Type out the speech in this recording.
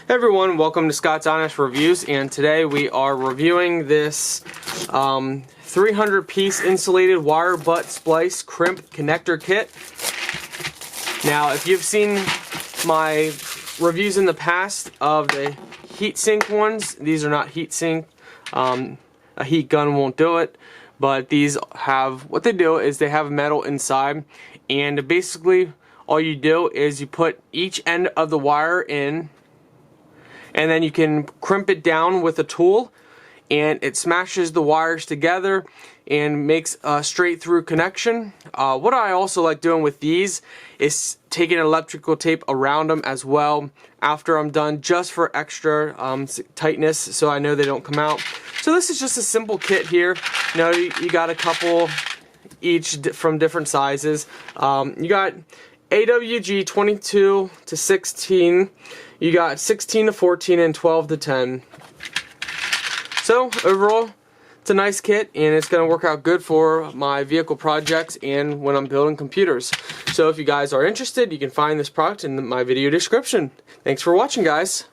Hey everyone, welcome to Scott's Honest Reviews, and today we are reviewing this 300-piece insulated wire butt splice crimp connector kit. Now, if you've seen my reviews in the past of the heatsink ones, these are not heatsink. A heat gun won't do it, but these have, what they do is they have metal inside, and basically all you do is you put each end of the wire in, and then you can crimp it down with a tool, and it smashes the wires together and makes a straight through connection. What I also like doing with these is taking electrical tape around them as well after I'm done, just for extra tightness, so I know they don't come out. So this is just a simple kit here. You know, you got a couple each from different sizes. You got AWG 22 to 16, you got 16 to 14, and 12 to 10. So overall, it's a nice kit, and it's going to work out good for my vehicle projects and when I'm building computers. So if you guys are interested, you can find this product in my video description. Thanks for watching, guys.